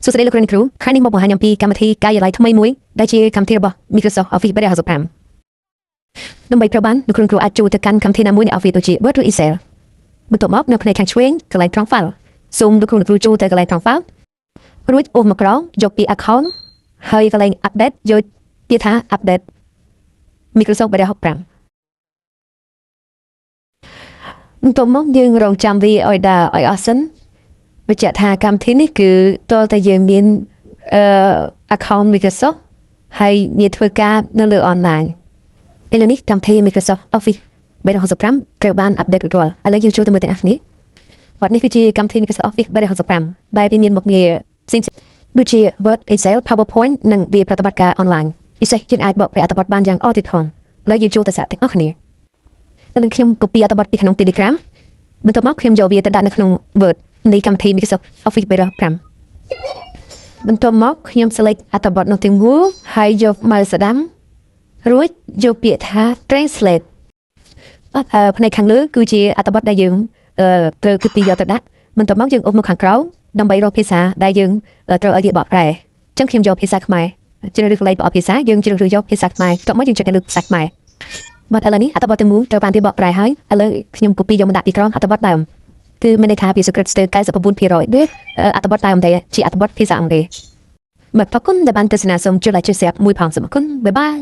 សួស្តីលោកគ្រូអ្នកគ្រូខែនេះមកបង្ហាញអំពីកម្មវិធីការិយាល័យថ្មីមួយដែលជាកម្មវិធីរបស់ Microsoft Office 365ដើម្បីប្រើបានលោកគ្រូអ្នកគ្រូអាចចូលទៅកាន់កម្មវិធីណាមួយនៃ Office ដូចជា Word ឬ Excel បន្ទាប់មកនៅផ្នែកខាងឆ្វេងកន្លែងត្រង់ File សូមលោកគ្រូអ្នកគ្រូចូលទៅកន្លែងត្រង់ File រួចអូសមកក្រោមយកពី Account ហើយកន្លែង Update យកពាក្យថា Update Microsoft 365បន្ទាប់មកយើងរងចាំវាឲ្យដល់ឲ្យអស់សិនបញ្ជាក់ថាកម្មវិធីនេះគឺតើតែយើងមានaccount Microsoft ហើយមានធ្វើការនៅលើ online ឥឡូវនេះកម្មវិធី Microsoft Office 365ត្រូវបាន update រួចរាល់ឥឡូវយើងចូលទៅមើលទាំងអស់នេះវត្តនេះគឺជាកម្មវិធី Microsoft Office 365ដែលមានមុខងារផ្សេងៗដូចជា Word Excel PowerPoint និងវាប្រតិបត្តិការ online ពិសេសយើងអាចបកប្រែអត្ថបទបានយ៉ាងអត់ទៀតផងឥឡូវយើងចូលទៅសាកទាំងអស់គ្នាតែខ្ញុំ copy អត្ថបទពីក្នុង Telegram បន្ទាប់មកខ្ញុំយកវាទៅដាក់នៅក្នុង Word នៃកម្មវិធី Microsoft Office 365បន្ទាប់មកខ្ញុំ select អត្ថបទនោះទាំងមូលហើយយក mouse ស្ដាំរួចយកពាក្យថា translate ផ្នែកខាងលើគឺជាអត្ថបទដែលយើងត្រូវ copy យកទៅដាក់បន្ទាប់មកយើងអូសមកខាងក្រោមដើម្បីរកភាសាដែលយើងត្រូវឲ្យវាបកប្រែអញ្ចឹងខ្ញុំយកភាសាខ្មែរជ្រើសរើសកន្លែងបកភាសាយើងជ្រើសរើសយកភាសាខ្មែរបន្ទាប់មកយើងចុចនៅលើភាសាខ្មែរបាទឥឡូវនេះអត្ថបទទាំងមូលត្រូវបានវាបកប្រែហើយឥឡូវខ្ញុំ copy យកមកដាក់ពីក្រោមអត្ថបទដើមគឺមានន័យថាវា secret ស្ទើរ 99% នេះអត្ថបទដើមតែជាអត្ថបទភាសាអង់គ្លេសបាទអរគុណដែលបានទស្សនាសូមចុច like ចុច share មួយផងសូមអរគុណបាយបាយ